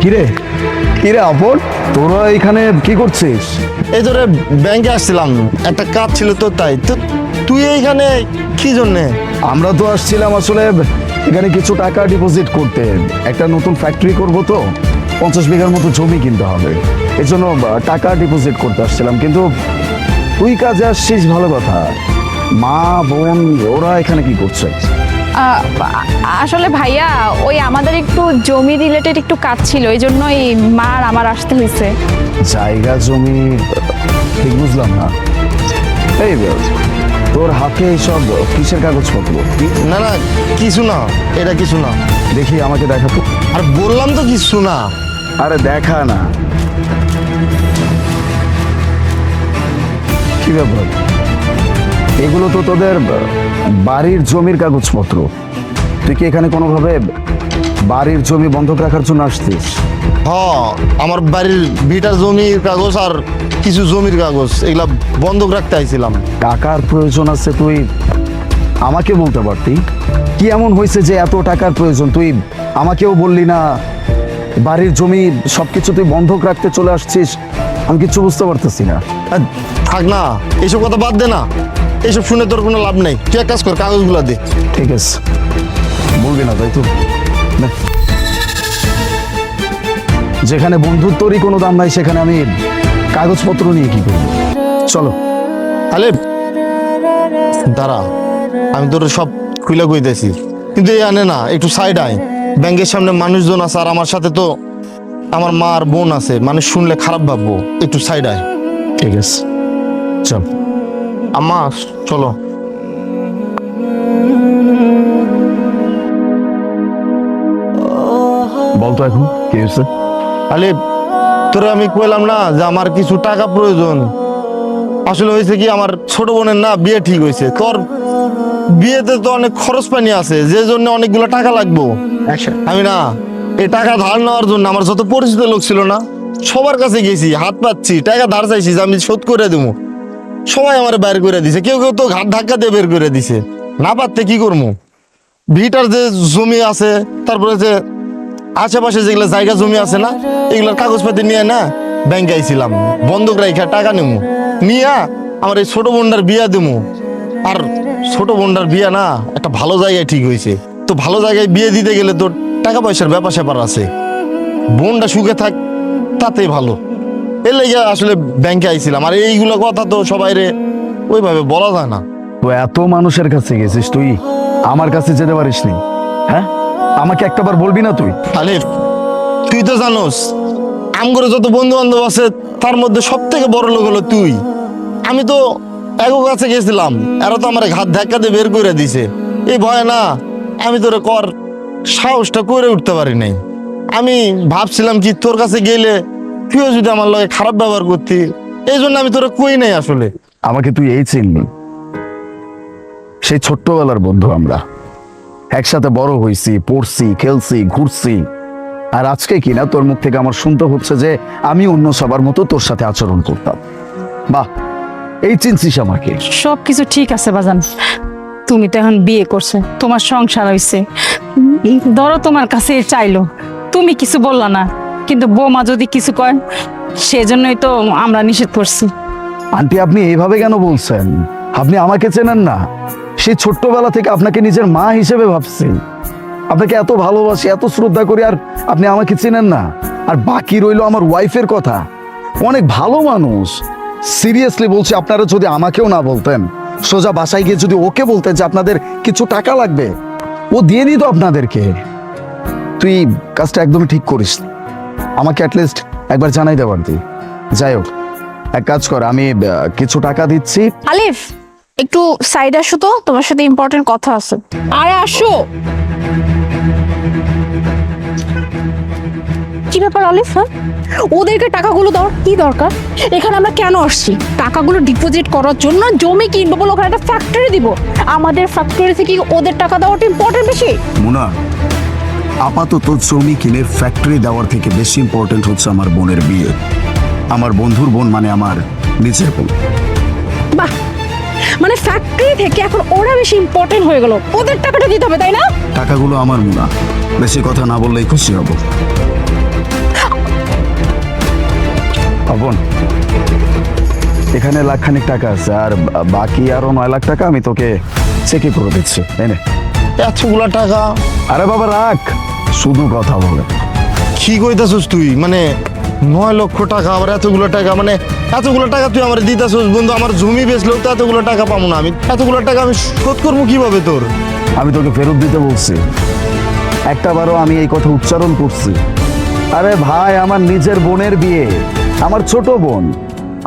কিরে কিরে আপন, তোরা এখানে কি করছিস? এই ধরে ব্যাংকে আসছিলাম, একটা কাজ ছিল তো, তাই তো। তুই এইখানে কি জন্যে? আমরা তো আসছিলাম আসলে এখানে কিছু টাকা ডিপোজিট করতে। একটা নতুন ফ্যাক্টরি করব তো, 50 বিঘার মতো জমি কিনতে হবে। এই জন্য টাকা ডিপোজিট করতে আসছিলাম। কিন্তু তুই কাজে আসছিস, ভালো কথা। মা বোন ওরা এখানে কি করছে? আসলে ভাইয়া ওই আমাদের একটু জমি রিলেটেড একটু কাজ ছিল, এই জন্যই মার আমার আসতে হয়েছে। জায়গা জমি ঠিক বুঝলাম না। এই তোর হাতে এইসব কিসের কাগজপত্র? না না, কিছু না, এটা কিছু না। দেখি আমাকে দেখা তো। আর বললাম তো কিছু না। আরে দেখা না। কি ব্যাপার? এগুলো তো তোদের বাড়ির জমির কাগজপত্র। তুই কি এখানে কোনোভাবে বাড়ির জমি বন্ধক রাখার জন্য আসছিস? আমার বাড়ির ভিটার জমির কাগজ আর কিছু জমির কাগজ, এগুলা বন্ধক রাখতে আইছিলাম। টাকার প্রয়োজন আছে, তুই আমাকে বলতে পারতি। কি এমন হয়েছে যে এত টাকার প্রয়োজন? তুই আমাকেও বললি না। বাড়ির জমি সবকিছু তুই বন্ধক রাখতে চলে আসছিস, আমি কিচ্ছু বুঝতে পারতেছি না। আর থাক না, এইসব কথা বাদ দে না। এইসব শুনে তোর কোনো লাভ নেই। তুই এক কাজ কর, কাগজগুলো দে। ঠিক আছে, বলবি না তাই তো? নে। যেখানে বন্ধুত্বরই কোনো দাম নাই, সেখানে আমি কাগজপত্র নিয়ে কি করবো? চলো। আলে দাঁড়া, আমি তোর সব খুলে কইতেছি, কিন্তু এই আনে না, একটু সাইড আয়। ব্যাংকের সামনে মানুষজন আছে, আর আমার সাথে তো আমার মা আর বোন আছে। মানুষ শুনলে খারাপ ভাববো, একটু সাইড আয়। ঠিক আছে, চল। আম্মা চলো। বলতো এখন কি হয়েছে? আলে তোরে আমি কইলাম না যে আমার কিছু টাকা প্রয়োজন। আসলে হয়েছে কি, আমার ছোট বোনের না বিয়ে ঠিক হয়েছে। তোর বিয়েতে তো অনেক খরচ পানি আছে, যে জন্য অনেকগুলো টাকা লাগবো। আমি না এই টাকা ধার নেওয়ার জন্য আমার যত পরিচিত লোক ছিল না, সবার কাছে গেছি, হাত পাচ্ছি, টাকা ধার চাইছি যে আমি শোধ করে দেবো। সবাই আমার বের করে দিছে, কেউ কেউ তো ঘাট ধাক্কা দিয়ে বের করে দিছে। না পারতে কি করবো? ভিটার যে জমি আছে, তারপরে যে আশেপাশে যেগুলো জায়গা জমি আছে না, এগুলোর কাগজপাতি নিয়ে না ব্যাংকে আইছিলাম, বন্ধক রাখা টাকা নেবো, নিয়ে আমার এই ছোট বোনটার বিয়া দেবো। আর ছোট বোনটার বিয়া না একটা ভালো জায়গায় ঠিক হয়েছে। তো ভালো জায়গায় বিয়ে দিতে গেলে তোর টাকা পয়সার ব্যাপার স্যাপার আছে। বোনটা সুখে থাক, তাতেই ভালো। এর লেগে আসলে ব্যাংকে আইছিলাম। আর এইগুলো কথা তো সবাই রে ওইভাবে বলা যায় না। তো এত মানুষের কাছে গেছিস, তুই আমার কাছে যেতে পারিস নি? হ্যাঁ, আমাকে একটাবার বলবি না তুই? আলিফ, তুই তো জানোস আমগরে যত বন্ধু বান্ধব আছে, তার মধ্যে সব থেকে বড় লোক হলো তুই। আমি তো এক কাছে গেছিলাম, এরা তো আমার ঘাট ধাক্কা দিয়ে বের করে দিছে। এই ভয় না আমি তোরে কর সাহসটা করে উঠতে পারি নাই। আমি ভাবছিলাম কি, তোর কাছে গেলে তুইও যদি আমার লগে খারাপ ব্যবহার করতি, এই জন্য আমি তোরে কই নাই আসলে। আমাকে তুই এই চিনলি? সেই ছোট্টবেলার বন্ধু আমরা, একসাথে বড় হইছি, পড়ছি, খেলছি, ঘুরছি। আর আজকে কিনা তোর মুখ থেকে আমার শুনতে হচ্ছে যে আমি অন্য সবার মতো তোর সাথে আচরণ করতাম। বাহ, এই চিনছিস আমাকে? সবকিছু ঠিক আছে বাজান, তুমি তো এখন বিয়ে করছো, তোমার সংসার হয়েছে। ধরো তোমার কাছে চাইলো, তুমি কিছু বললা না, কিন্তু বৌমা যদি কিছু কয়, সেজন্যই তো আমরা নিষেধ করছি। আন্টি, আপনি এইভাবে কেন বলছেন? আপনি আমাকে চেনেন না? সেই ছোট্টবেলা থেকে আপনাকে নিজের মা হিসেবে ভাবছি, আপনাকে এত ভালোবাসি, এত শ্রদ্ধা করি, আর আপনি আমাকে চেনেন না? আর বাকি রইলো আমার ওয়াইফের কথা। অনেক ভালো মানুষ, সিরিয়াসলি বলছি। আপনারা যদি আমাকেও না বলতেন, সোজা বাসায় গিয়ে যদি ওকে বলতেন যে আপনাদের কিছু টাকা লাগবে, ও দিয়ে দিত আপনাদেরকে। তুই কাজটা একদমই ঠিক করিস। আমাকে অ্যাটলিস্ট একবার জানাই দেবার তুই। যাই হোক, এক কাজ কর, আমি কিছু টাকা দিচ্ছি। আলিফ, একটু সাইড আসো তো, তোমার সাথে ইম্পর্টেন্ট কথা আছে। আরে আসো। কি ব্যাপার আলিফ? হ্যাঁ, ওদেরকে টাকাগুলো দেওয়ার কি দরকার? এখানে আমরা কেন আসছি? টাকাগুলো ডিপোজিট করার জন্য। জমি কিনবো বলে ওখানে একটা ফ্যাক্টরি দিব। আমাদের ফ্যাক্টরি থেকে ওদের টাকা দেওয়াটা ইম্পর্টেন্ট বেশি? মুনা, আপাতত জমি কিনে ফ্যাক্টরি দেওয়ার থেকে বেশি ইম্পর্টেন্ট হচ্ছে আমার বোনের বিয়ে। আমার বন্ধুর বোন মানে আমার নিজের বোন। বাহ, মানে ফ্যাক্টরি থেকে এখন ওরা বেশি ইম্পর্টেন্ট হয়ে গেল, ওদের টাকাটা দিতে হবে, তাই না? টাকাগুলো আমার, মুনা। বেশি কথা না বললেই খুশি হব। শোন, এখানে লাখখানিক টাকা আছে, আর বাকি আরো 9 লাখ টাকা আমি তোকে চেকে করে দিচ্ছি, তাই না? এতগুলা টাকা আরে বাবা রাখ, শুধু কথা বলে। কি কইতাছস তুই? মানে 9 লক্ষ টাকা, আবার এতগুলো টাকা, মানে এতগুলো টাকা তুই আমার দিতাছস বন্ধু? আমার জমি বেচলেও তো এতগুলো টাকা পাবো না। আমি এতগুলো টাকা আমি শোধ করবো কিভাবে তোর? আমি তোকে ফেরত দিতে বলছি, একটা বারও আমি এই কথা উচ্চারণ করছি? আরে ভাই, আমার নিজের বোনের বিয়ে, আমার ছোট বোন,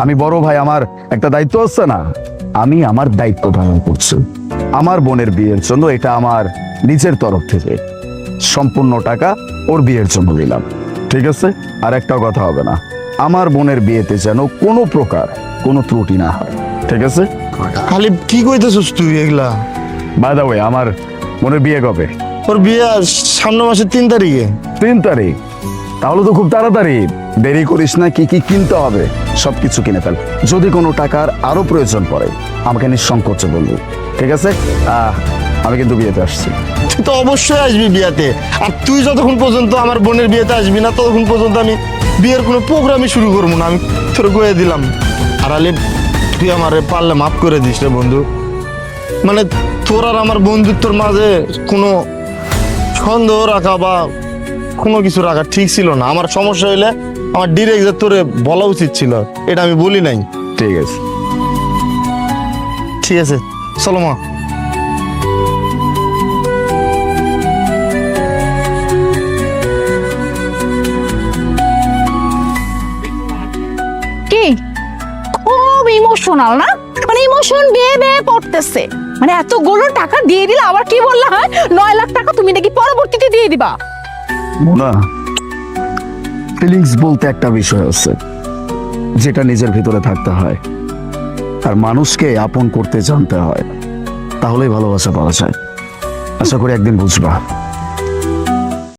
আমি বড় ভাই, আমার একটা দায়িত্ব আছে না? আমি আমার দায়িত্ব পালন করছি। আমার বোনের বিয়ের জন্য এটা আমার নিজের তরফ থেকে সম্পূর্ণ টাকা ওর বিয়ের জন্য দিলাম, ঠিক আছে? আর একটা কথা হবে না, আমার বোনের বিয়েতে যেন কোনো প্রকার কোনো ত্রুটি না হয়, ঠিক আছে? খালি কি কইতাছস তুই এগুলা? বাই দ্য ওয়ে, আমার বোনের বিয়ে কবে? ওর বিয়ে সামনে মাসের 3 তারিখে। 3 তারিখ? তাহলে তো খুব তাড়াতাড়ি। দেরি করিস না, কি কি কিনতে হবে সবকিছু কিনে ফেল। যদি কোনো টাকার আরো প্রয়োজন পড়ে আমাকে নিঃসংকোচে বলবি, ঠিক আছে? আমি কিন্তু বিয়েতে আসছি। তুই তো অবশ্যই আসবি বিয়েতে, আর তুই যতক্ষণ পর্যন্ত আমার বোনের বিয়েতে আসবি না ততক্ষণ পর্যন্ত আমি বিয়ের কোনো প্রোগ্রামই শুরু করবো না। আমি তোর কয়ে দিলাম। আর আলে তুই আমারে পারলে মাফ করে দিস রে বন্ধু। মানে তোর আর আমার বন্ধুত্বর মাঝে কোনো সন্দেহ রাখা বা কোনো কিছু রাখা ঠিক ছিল না। আমার সমস্যা হইলে আমার ডিরেক্ট তোরে বলা উচিত ছিল, এটা আমি বলি নাই। ঠিক আছে। ঠিক আছে, চলো মা। কি খুব ইমোশনাল না? মানে ইমোশন বিয়ে বিয়ে করতেছে। মানে এতগুলো টাকা দিয়ে দিলে আবার কি বললা? হয় 9 লাখ টাকা তুমি নাকি পরবর্তীতে দিয়ে দিবা? মোনা, ফিলিংস বলতে একটা বিষয় আছে যেটা নিজের ভিতরে থাকতে হয়, আর মানুষকে আপন করতে জানতে হয়, তাহলেই ভালোবাসা পাওয়া যায়। আশা করি একদিন বুঝবা।